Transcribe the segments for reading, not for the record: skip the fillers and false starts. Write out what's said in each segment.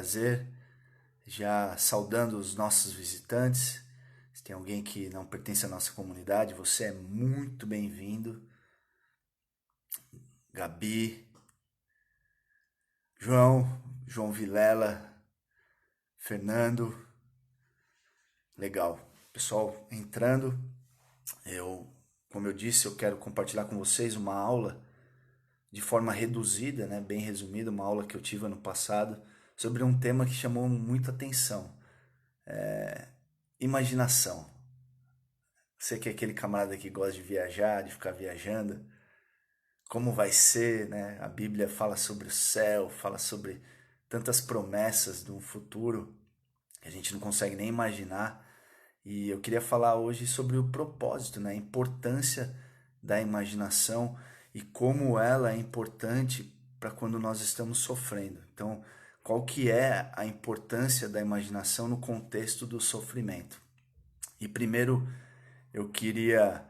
prazer, já saudando os nossos visitantes. Se tem alguém que não pertence à nossa comunidade, você é muito bem-vindo. Gabi, João Vilela, Fernando, legal. Pessoal entrando, como eu disse, eu quero compartilhar com vocês uma aula de forma reduzida, né, bem resumida, uma aula que eu tive ano passado, sobre um tema que chamou muita atenção. Imaginação. Você que é aquele camarada que gosta de viajar, de ficar viajando, como vai ser, né? A Bíblia fala sobre o céu, fala sobre tantas promessas de um futuro que a gente não consegue nem imaginar. E eu queria falar hoje sobre o propósito, né? A importância da imaginação e como ela é importante para quando nós estamos sofrendo. Então, qual que é a importância da imaginação no contexto do sofrimento? E primeiro eu queria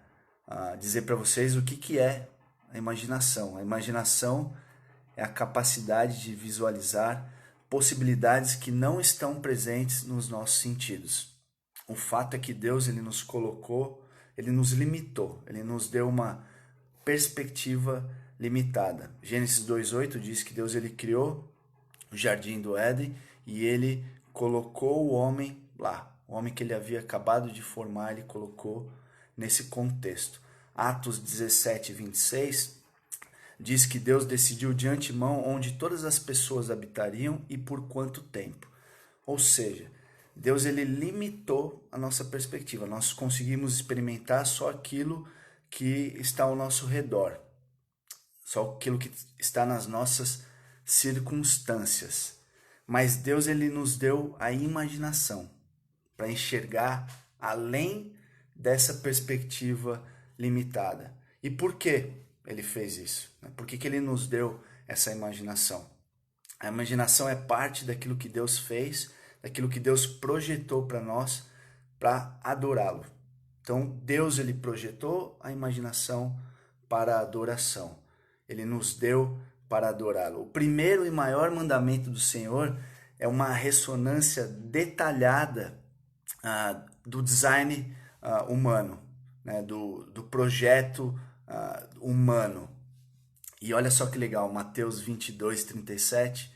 dizer para vocês o que é a imaginação. A imaginação é a capacidade de visualizar possibilidades que não estão presentes nos nossos sentidos. O fato é que Deus ele nos colocou, ele nos limitou, ele nos deu uma perspectiva limitada. Gênesis 2:8 diz que Deus ele criou o jardim do Éden e ele colocou o homem lá. O homem que ele havia acabado de formar, ele colocou nesse contexto. Atos 17:26 diz que Deus decidiu de antemão onde todas as pessoas habitariam e por quanto tempo. Ou seja, Deus ele limitou a nossa perspectiva. Nós conseguimos experimentar só aquilo que está ao nosso redor, só aquilo que está nas nossas circunstâncias. Mas Deus ele nos deu a imaginação para enxergar além dessa perspectiva limitada. E por que ele fez isso? Por que ele nos deu essa imaginação? A imaginação é parte daquilo que Deus fez, daquilo que Deus projetou para nós, para adorá-lo. Então, Deus ele projetou a imaginação para a adoração. Ele nos deu para adorá-lo. O primeiro e maior mandamento do Senhor é uma ressonância detalhada do design humano, né? do projeto humano. E olha só que legal, Mateus 22:37,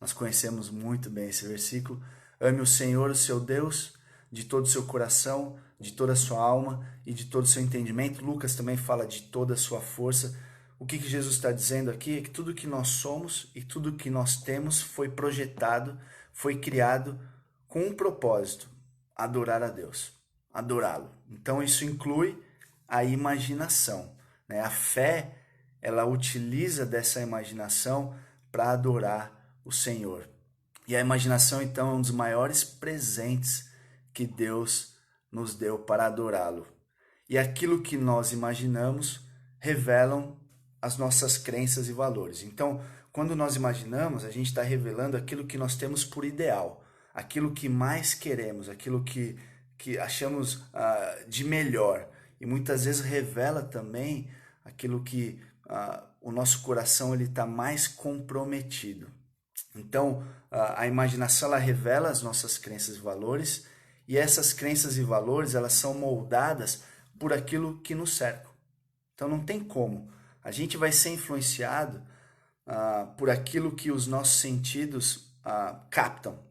nós conhecemos muito bem esse versículo. Ame o Senhor, o seu Deus, de todo o seu coração, de toda a sua alma e de todo o seu entendimento. Lucas também fala de toda a sua força. O que Jesus está dizendo aqui é que tudo que nós somos e tudo que nós temos foi projetado, foi criado com um propósito: adorar a Deus, adorá-lo. Então isso inclui a imaginação, né? A fé, ela utiliza dessa imaginação para adorar o Senhor. E a imaginação, então, é um dos maiores presentes que Deus nos deu para adorá-lo. E aquilo que nós imaginamos revelam as nossas crenças e valores. Então, quando nós imaginamos, a gente está revelando aquilo que nós temos por ideal, aquilo que mais queremos, aquilo que achamos de melhor. E muitas vezes revela também aquilo que o nosso coração está mais comprometido. Então, a imaginação ela revela as nossas crenças e valores, e essas crenças e valores elas são moldadas por aquilo que nos cerca. Então, não tem como. A gente vai ser influenciado por aquilo que os nossos sentidos captam.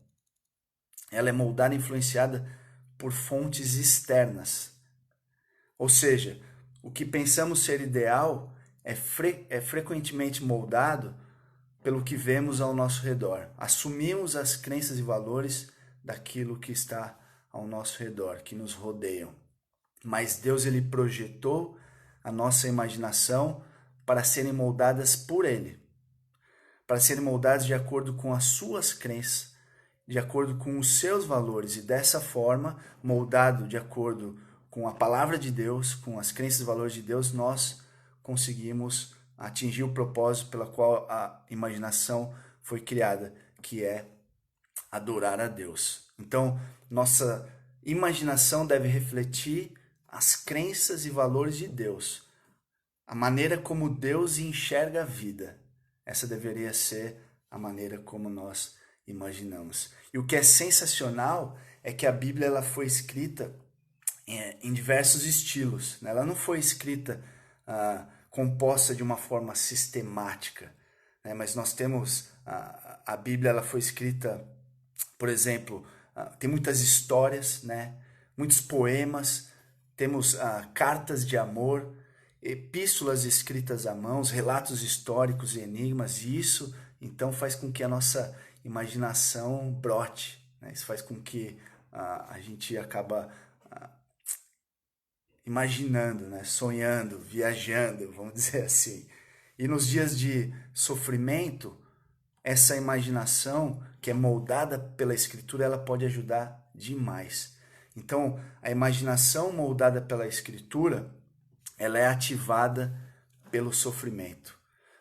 Ela é moldada e influenciada por fontes externas. Ou seja, o que pensamos ser ideal é frequentemente moldado pelo que vemos ao nosso redor. Assumimos as crenças e valores daquilo que está ao nosso redor, que nos rodeiam. Mas Deus ele projetou a nossa imaginação para serem moldadas por Ele, para serem moldadas de acordo com as suas crenças, de acordo com os seus valores, e dessa forma, moldado de acordo com a palavra de Deus, com as crenças e valores de Deus, nós conseguimos atingir o propósito pela qual a imaginação foi criada, que é adorar a Deus. Então, nossa imaginação deve refletir as crenças e valores de Deus, a maneira como Deus enxerga a vida. Essa deveria ser a maneira como nós imaginamos. E o que é sensacional é que a Bíblia ela foi escrita em diversos estilos, né? Ela não foi escrita composta de uma forma sistemática, né? Mas nós temos a Bíblia ela foi escrita, por exemplo, tem muitas histórias, né? Muitos poemas, temos cartas de amor, epístolas escritas à mão, relatos históricos e enigmas, e isso então faz com que a nossa imaginação brote, né? Isso faz com que a gente acaba imaginando, né? Sonhando, viajando, vamos dizer assim. E nos dias de sofrimento, essa imaginação que é moldada pela Escritura, ela pode ajudar demais. Então, a imaginação moldada pela Escritura, ela é ativada pelo sofrimento.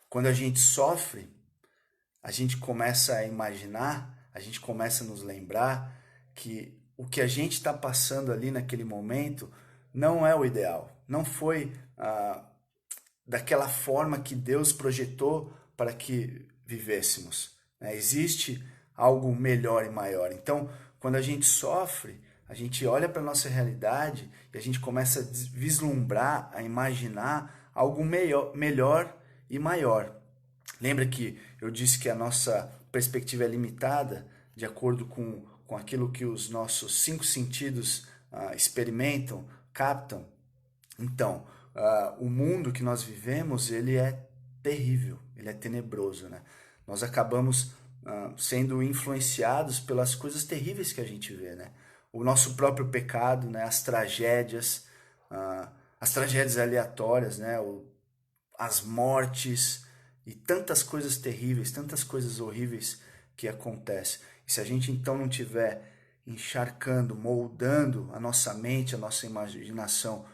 Quando a gente sofre, a gente começa a imaginar, a gente começa a nos lembrar que o que a gente está passando ali naquele momento não é o ideal. Não foi daquela forma que Deus projetou para que vivêssemos, né? Existe algo melhor e maior. Então, quando a gente sofre, a gente olha para a nossa realidade e a gente começa a vislumbrar, a imaginar algo melhor e maior. Lembra que eu disse que a nossa perspectiva é limitada de acordo com aquilo que os nossos 5 sentidos experimentam, captam? Então, o mundo que nós vivemos, ele é terrível, ele é tenebroso, né? Nós acabamos sendo influenciados pelas coisas terríveis que a gente vê, né? O nosso próprio pecado, né? As tragédias aleatórias, né? As mortes e tantas coisas terríveis, tantas coisas horríveis que acontecem. E se a gente então não tiver encharcando, moldando a nossa mente, a nossa imaginação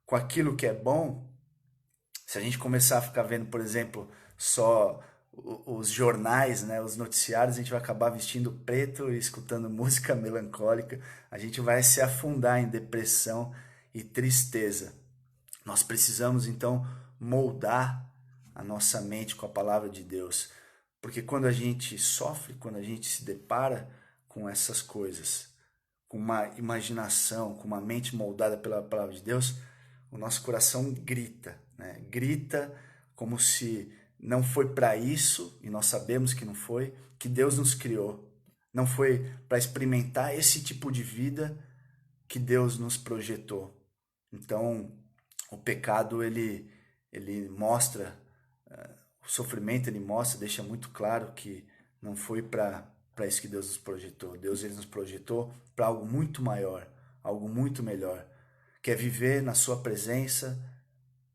com aquilo que é bom, se a gente começar a ficar vendo, por exemplo, só os jornais, né, os noticiários, a gente vai acabar vestindo preto e escutando música melancólica, a gente vai se afundar em depressão e tristeza. Nós precisamos então moldar a nossa mente com a palavra de Deus, porque quando a gente sofre, quando a gente se depara com essas coisas, com uma imaginação, com uma mente moldada pela palavra de Deus, o nosso coração grita, né? Grita como se não foi para isso, e nós sabemos que não foi, que Deus nos criou. Não foi para experimentar esse tipo de vida que Deus nos projetou. Então, o pecado, ele mostra, o sofrimento, ele mostra, deixa muito claro que não foi para isso que Deus nos projetou. Deus ele nos projetou para algo muito maior, algo muito melhor, que é viver na sua presença,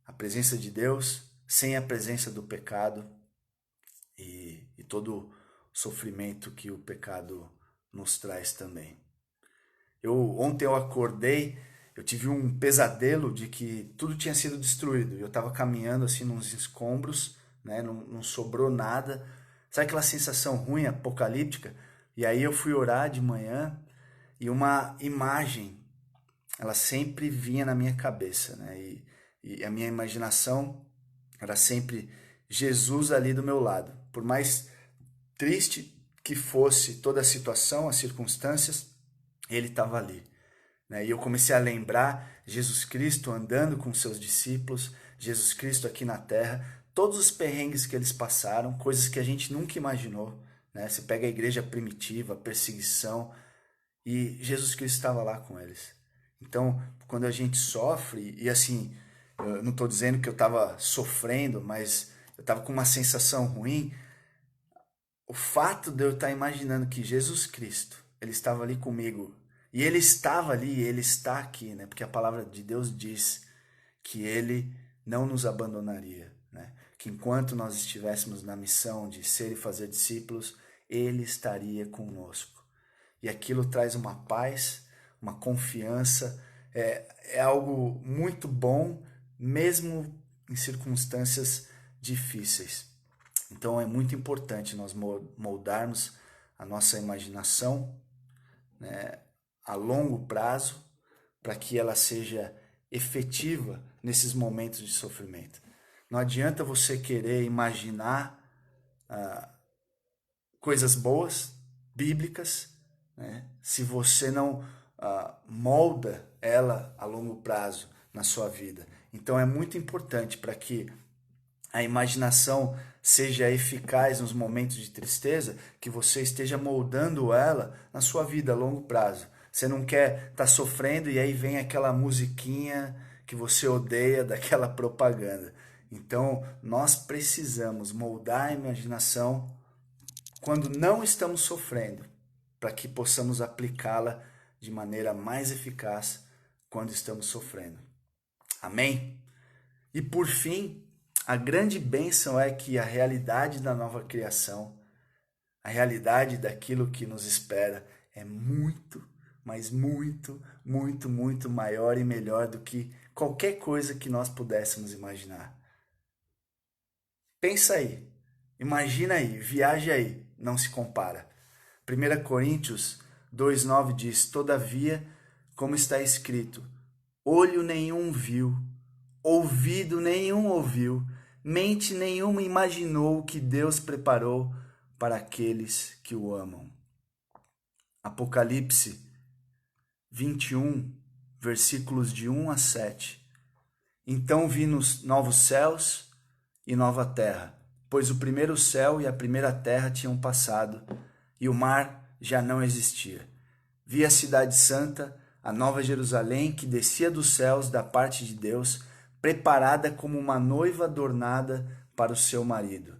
a presença de Deus, sem a presença do pecado e todo o sofrimento que o pecado nos traz também. Ontem eu acordei, eu tive um pesadelo de que tudo tinha sido destruído. Eu estava caminhando assim nos escombros, né? Não sobrou nada. Sabe aquela sensação ruim, apocalíptica? E aí eu fui orar de manhã e uma imagem, ela sempre vinha na minha cabeça, né? E a minha imaginação era sempre Jesus ali do meu lado. Por mais triste que fosse toda a situação, as circunstâncias, ele estava ali, né? E eu comecei a lembrar Jesus Cristo andando com seus discípulos, Jesus Cristo aqui na terra, todos os perrengues que eles passaram, coisas que a gente nunca imaginou, né? Você pega a igreja primitiva, perseguição, e Jesus Cristo estava lá com eles. Então, quando a gente sofre, e assim, eu não estou dizendo que eu estava sofrendo, mas eu estava com uma sensação ruim, o fato de eu estar imaginando que Jesus Cristo, ele estava ali comigo, e ele estava ali, ele está aqui, né? Porque a palavra de Deus diz que ele não nos abandonaria, né? Que enquanto nós estivéssemos na missão de ser e fazer discípulos, ele estaria conosco. E aquilo traz uma paz, uma confiança, é algo muito bom, mesmo em circunstâncias difíceis. Então é muito importante nós moldarmos a nossa imaginação, né, a longo prazo, para que ela seja efetiva nesses momentos de sofrimento. Não adianta você querer imaginar coisas boas bíblicas, né? Se você não molda ela a longo prazo na sua vida. Então é muito importante para que a imaginação seja eficaz nos momentos de tristeza, que você esteja moldando ela na sua vida a longo prazo. Você não quer estar sofrendo e aí vem aquela musiquinha que você odeia daquela propaganda. Então, nós precisamos moldar a imaginação quando não estamos sofrendo, para que possamos aplicá-la de maneira mais eficaz quando estamos sofrendo. Amém? E por fim, a grande bênção é que a realidade da nova criação, a realidade daquilo que nos espera é muito, mas muito, muito, muito maior e melhor do que qualquer coisa que nós pudéssemos imaginar. Pensa aí, imagina aí, viaja aí, não se compara. 1 Coríntios 2,9 diz: Todavia, como está escrito, olho nenhum viu, ouvido nenhum ouviu, mente nenhuma imaginou o que Deus preparou para aqueles que o amam. Apocalipse 21, versículos de 1 a 7. Então vi nos novos céus e nova terra, pois o primeiro céu e a primeira terra tinham passado, e o mar já não existia. Vi a cidade santa, a nova Jerusalém, que descia dos céus da parte de Deus, preparada como uma noiva adornada para o seu marido.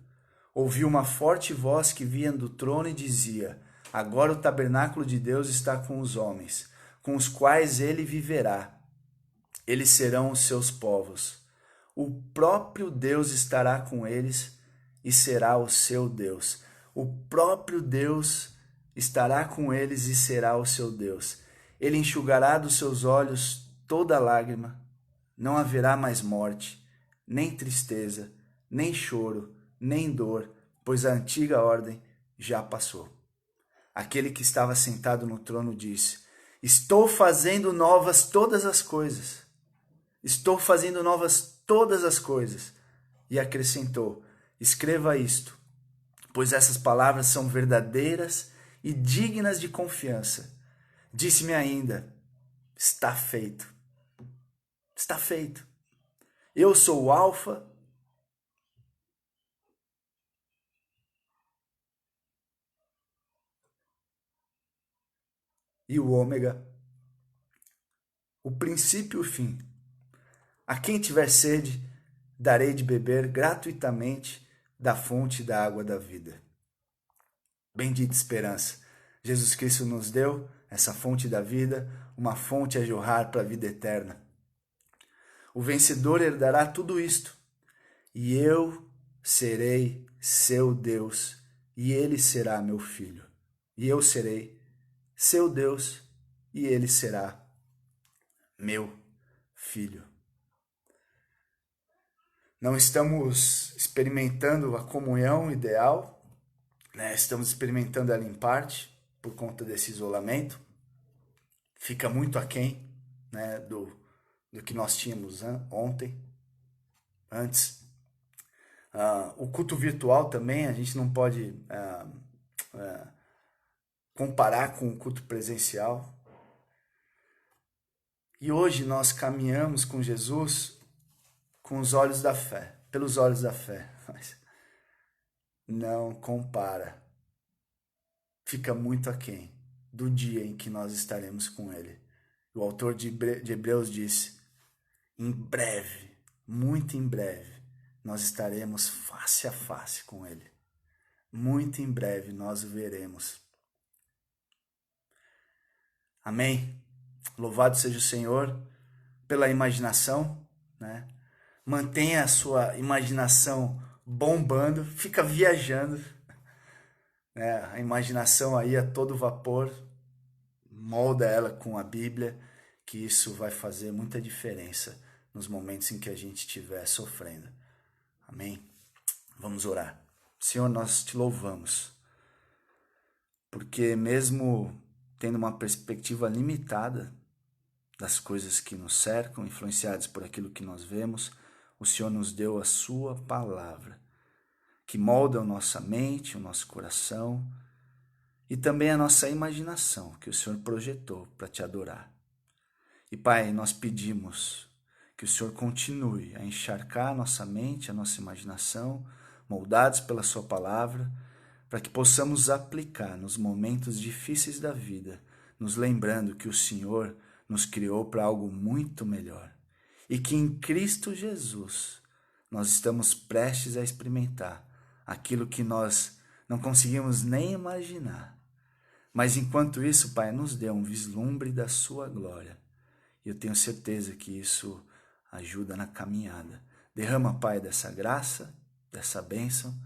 Ouvi uma forte voz que vinha do trono e dizia: Agora o tabernáculo de Deus está com os homens, com os quais ele viverá. Eles serão os seus povos. O próprio Deus estará com eles e será o seu Deus. O próprio Deus estará com eles e será o seu Deus. Ele enxugará dos seus olhos toda lágrima. Não haverá mais morte, nem tristeza, nem choro, nem dor, pois a antiga ordem já passou. Aquele que estava sentado no trono disse: Estou fazendo novas todas as coisas. Estou fazendo novas todas as coisas. E acrescentou: Escreva isto, pois essas palavras são verdadeiras e dignas de confiança. Disse-me ainda: Está feito. Está feito. Eu sou o Alfa e o Ômega, o princípio e o fim. A quem tiver sede, darei de beber gratuitamente da fonte da água da vida. Bendita esperança. Jesus Cristo nos deu essa fonte da vida, uma fonte a jorrar para a vida eterna. O vencedor herdará tudo isto, e eu serei seu Deus, e ele será meu filho. E eu serei seu Deus, e ele será meu filho. Não estamos experimentando a comunhão ideal, né? Estamos experimentando ela em parte, por conta desse isolamento. Fica muito aquém, né, do que nós tínhamos antes. O culto virtual também, a gente não pode comparar com o culto presencial. E hoje nós caminhamos com Jesus com os olhos da fé, pelos olhos da fé. Mas não compara. Fica muito aquém do dia em que nós estaremos com Ele. O autor de Hebreus disse: em breve, muito em breve, nós estaremos face a face com Ele. Muito em breve nós o veremos. Amém? Louvado seja o Senhor pela imaginação, né? Mantenha a sua imaginação bombando, fica viajando, né? A imaginação aí a todo vapor, molda ela com a Bíblia, que isso vai fazer muita diferença nos momentos em que a gente estiver sofrendo. Amém? Vamos orar. Senhor, nós te louvamos, porque mesmo tendo uma perspectiva limitada das coisas que nos cercam, influenciados por aquilo que nós vemos, o Senhor nos deu a sua palavra, que molda a nossa mente, o nosso coração, e também a nossa imaginação que o Senhor projetou para te adorar. E Pai, nós pedimos que o Senhor continue a encharcar a nossa mente, a nossa imaginação, moldados pela sua palavra, para que possamos aplicar nos momentos difíceis da vida, nos lembrando que o Senhor nos criou para algo muito melhor e que em Cristo Jesus nós estamos prestes a experimentar aquilo que nós não conseguimos nem imaginar. Mas enquanto isso, Pai, nos dê um vislumbre da sua glória. E eu tenho certeza que isso ajuda na caminhada. Derrama, Pai, dessa graça, dessa bênção,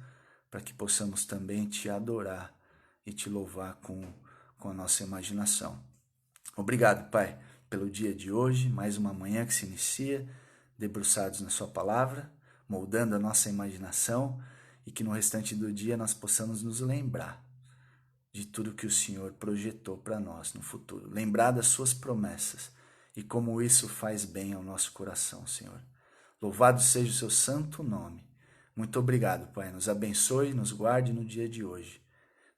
para que possamos também te adorar e te louvar com a nossa imaginação. Obrigado, Pai, pelo dia de hoje, mais uma manhã que se inicia, debruçados na sua palavra, moldando a nossa imaginação e que no restante do dia nós possamos nos lembrar de tudo que o Senhor projetou para nós no futuro. Lembrar das suas promessas e como isso faz bem ao nosso coração, Senhor. Louvado seja o seu santo nome. Muito obrigado, Pai. Nos abençoe, nos guarde no dia de hoje.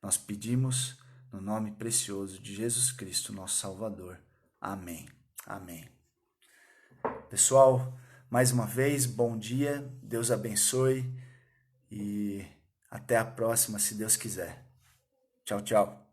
Nós pedimos no nome precioso de Jesus Cristo, nosso Salvador. Amém. Amém. Pessoal, mais uma vez, bom dia. Deus abençoe e até a próxima, se Deus quiser. Tchau, tchau.